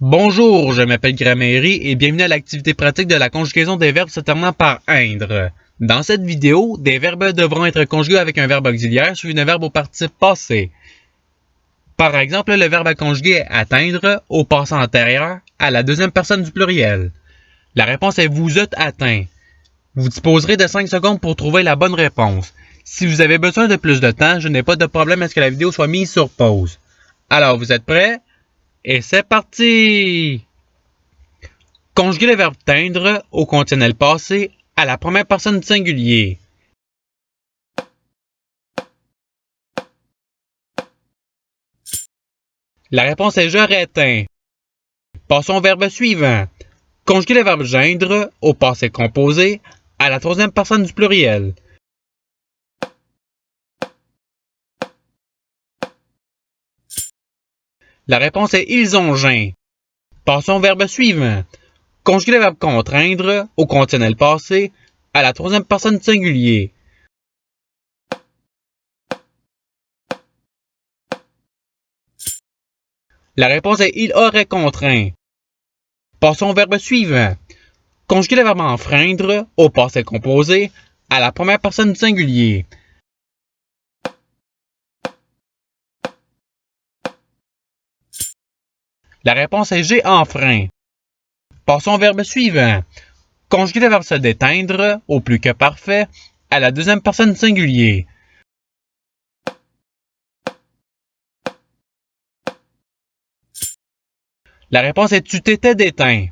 Bonjour, je m'appelle Gramairie et bienvenue à l'activité pratique de la conjugaison des verbes se terminant par indre. Dans cette vidéo, des verbes devront être conjugués avec un verbe auxiliaire suivi d'un verbe au participe passé. Par exemple, le verbe à conjuguer est atteindre au passé antérieur à la deuxième personne du pluriel. La réponse est vous êtes atteint. Vous disposerez de 5 secondes pour trouver la bonne réponse. Si vous avez besoin de plus de temps, je n'ai pas de problème à ce que la vidéo soit mise sur pause. Alors, vous êtes prêts? Et c'est parti! Conjuguer le verbe teindre au conditionnel passé à la première personne du singulier. La réponse est j'aurais teint. Passons au verbe suivant. Conjuguer le verbe geindre au passé composé à la troisième personne du pluriel. La réponse est ils ont geint. Passons au verbe suivant. Conjuguer le verbe contraindre au conditionnel passé à la troisième personne du singulier. La réponse est il aurait contraint. Passons au verbe suivant. Conjuguer le verbe enfreindre au passé composé à la première personne du singulier. La réponse est j'ai enfreint. Passons au verbe suivant. Conjuguer le verbe se déteindre au plus que parfait à la deuxième personne du singulier. La réponse est tu t'étais déteint.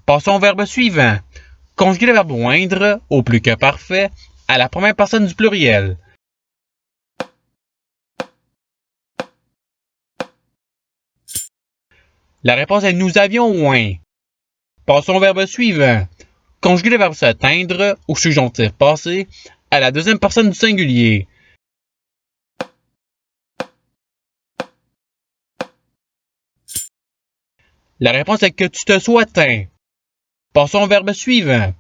Passons au verbe suivant. Conjuguer le verbe oindre au plus que parfait à la première personne du pluriel. La réponse est nous avions oint. Passons au verbe suivant. Conjuguer le verbe se teindre au subjonctif passé à la deuxième personne du singulier. La réponse est que tu te sois teint. Passons au verbe suivant.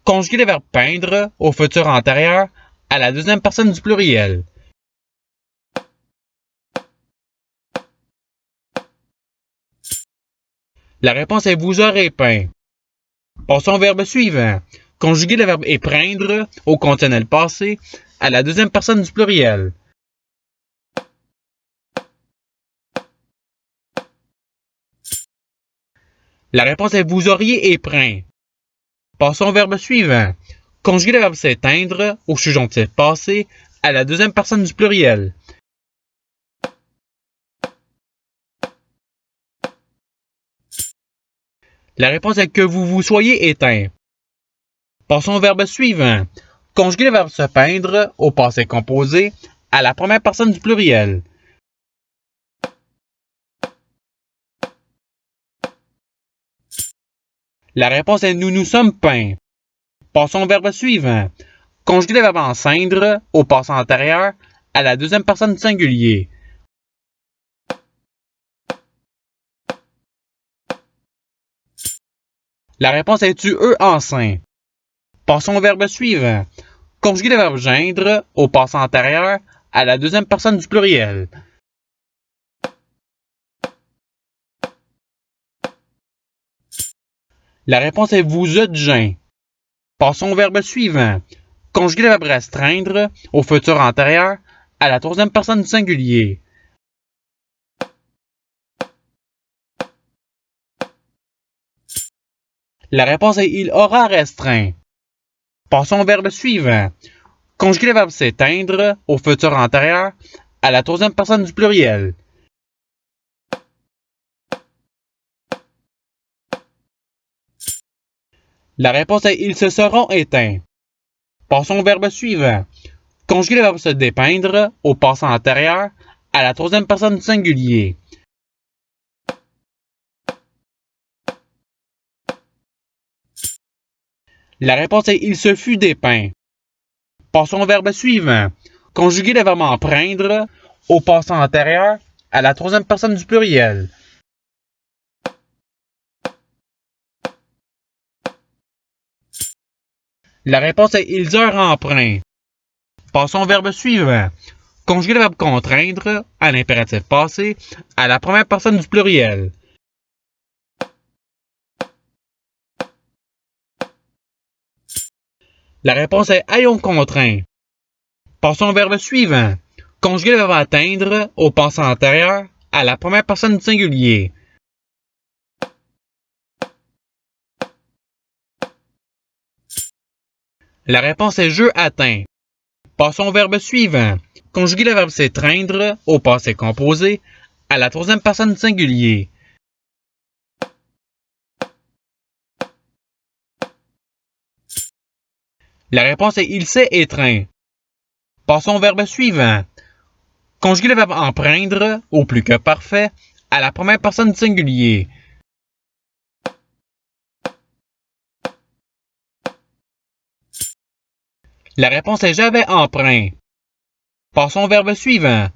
Conjuguer le verbe peindre au futur antérieur à la deuxième personne du pluriel. La réponse est vous aurez peint. Passons au verbe suivant. Conjuguer le verbe épreindre au conditionnel passé à la deuxième personne du pluriel. La réponse est vous auriez épreint. Passons au verbe suivant. Conjuguer le verbe s'éteindre au subjonctif passé à la deuxième personne du pluriel. La réponse est que vous vous soyez éteint. Passons au verbe suivant. Conjuguer le verbe se peindre au passé composé à la première personne du pluriel. La réponse est nous nous sommes peints. Passons au verbe suivant. Conjuguer le verbe enceindre au passé antérieur à la deuxième personne du singulier. La réponse est tu eux enceint. Passons au verbe suivant. Conjuguer le verbe geindre au passé antérieur à la deuxième personne du pluriel. La réponse est vous êtes geint. Passons au verbe suivant. Conjuguer le verbe restreindre au futur antérieur à la troisième personne du singulier. La réponse est il aura restreint. Passons au verbe suivant. Conjuguer le verbe s'éteindre au futur antérieur à la troisième personne du pluriel. La réponse est ils se seront éteints. Passons au verbe suivant. Conjuguer le verbe se dépeindre au passé antérieur à la troisième personne du singulier. La réponse est il se fut dépeint. Passons au verbe suivant. Conjuguer le verbe empreindre au passé antérieur à la troisième personne du pluriel. La réponse est ils eurent emprunt. Passons au verbe suivant. Conjuguer le verbe contraindre à l'impératif passé à la première personne du pluriel. La réponse est ayons contraint. Passons au verbe suivant. Conjuguer le verbe atteindre au passé antérieur à la première personne du singulier. La réponse est je atteins. Passons au verbe suivant. Conjuguer le verbe s'étreindre au passé composé à la troisième personne du singulier. La réponse est il s'est étreint. Passons au verbe suivant. Conjuguer le verbe empreindre au plus que parfait à la première personne du singulier. La réponse est j'avais empreint. Passons au verbe suivant.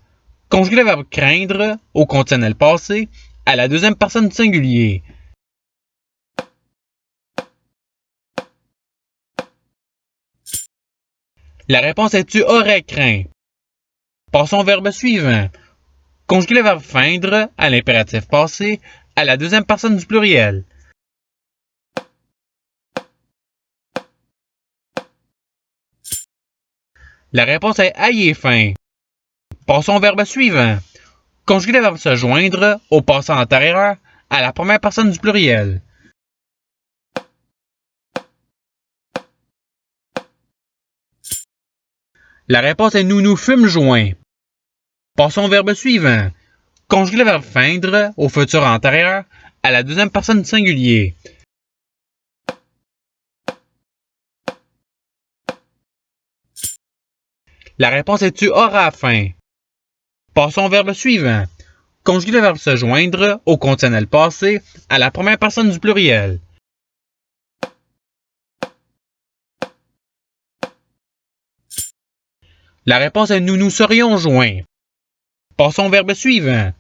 Conjuguer le verbe craindre au conditionnel passé à la deuxième personne du singulier. La réponse est tu aurais craint. Passons au verbe suivant. Conjuguer le verbe feindre à l'impératif passé à la deuxième personne du pluriel. La réponse est ayez faim. Passons au verbe suivant. Conjuguer le verbe se joindre au passé antérieur à la première personne du pluriel. La réponse est nous nous fûmes joints. Passons au verbe suivant. Conjuguer le verbe feindre au futur antérieur à la deuxième personne du singulier. La réponse est tu auras faim. Passons au verbe suivant. Conjuguer le verbe se joindre au conditionnel passé à la première personne du pluriel. La réponse est nous nous serions joints. Passons au verbe suivant.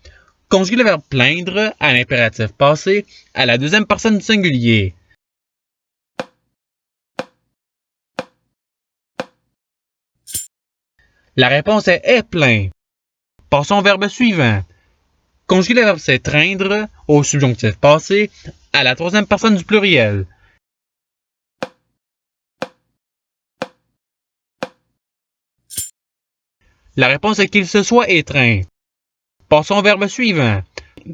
Conjuguer le verbe plaindre à l'impératif passé à la deuxième personne du singulier. La réponse est plein. Passons au verbe suivant. Conjuguer le verbe s'étreindre au subjonctif passé à la troisième personne du pluriel. La réponse est qu'il se soit étreint. Passons au verbe suivant.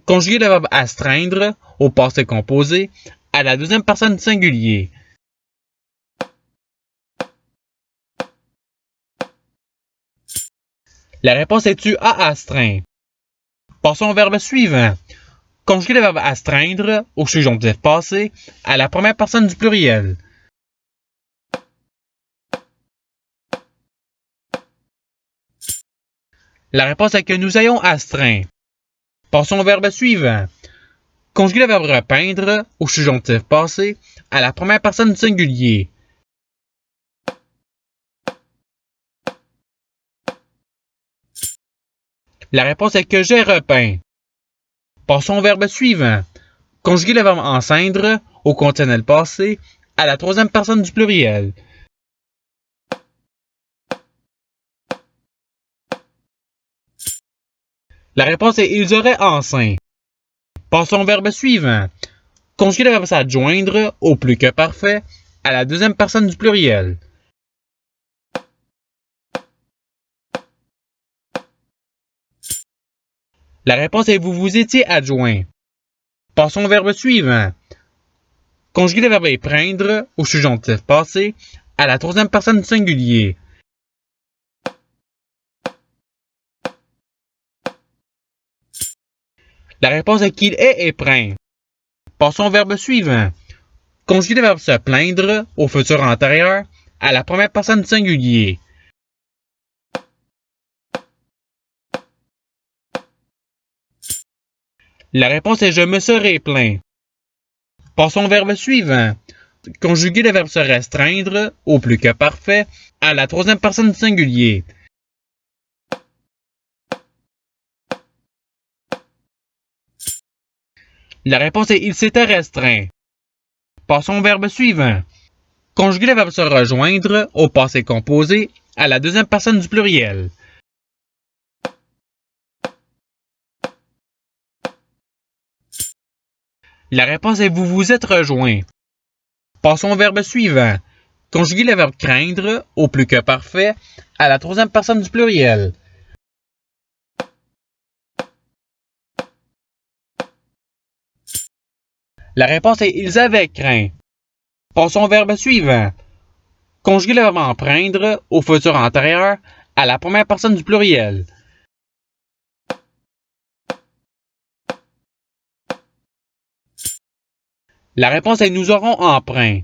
Conjuguer le verbe astreindre au passé composé à la deuxième personne du singulier. La réponse est tu as astreint. Passons au verbe suivant. Conjuguer le verbe astreindre au subjonctif passé à la première personne du pluriel. La réponse est que nous ayons astreint. Passons au verbe suivant. Conjuguer le verbe repeindre au subjonctif passé à la première personne du singulier. La réponse est que j'ai repeint. Passons au verbe suivant. Conjuguer le verbe enceindre au conditionnel passé à la troisième personne du pluriel. La réponse est ils auraient enceint. Passons au verbe suivant. Conjuguer le verbe s'adjoindre au plus que parfait à la deuxième personne du pluriel. La réponse est vous vous étiez adjoint. Passons au verbe suivant. Conjuguer le verbe épreindre au subjonctif passé à la troisième personne du singulier. La réponse est qu'il est épreint. Passons au verbe suivant. Conjuguer le verbe se plaindre au futur antérieur à la première personne du singulier. La réponse est je me serai plaint. Passons au verbe suivant. Conjuguer le verbe se restreindre au plus que parfait à la troisième personne du singulier. La réponse est il s'était restreint. Passons au verbe suivant. Conjuguer le verbe se rejoindre au passé composé à la deuxième personne du pluriel. La réponse est vous vous êtes rejoint. Passons au verbe suivant. Conjuguer le verbe craindre au plus que parfait à la troisième personne du pluriel. La réponse est ils avaient craint. Passons au verbe suivant. Conjuguer le verbe empreindre au futur antérieur à la première personne du pluriel. La réponse est nous aurons emprunt.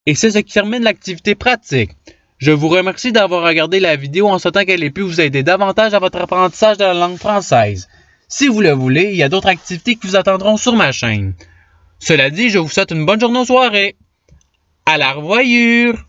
Et c'est ce qui termine l'activité pratique. Je vous remercie d'avoir regardé la vidéo en souhaitant qu'elle ait pu vous aider davantage à votre apprentissage de la langue française. Si vous le voulez, il y a d'autres activités qui vous attendront sur ma chaîne. Cela dit, je vous souhaite une bonne journée ou soirée. À la revoyure!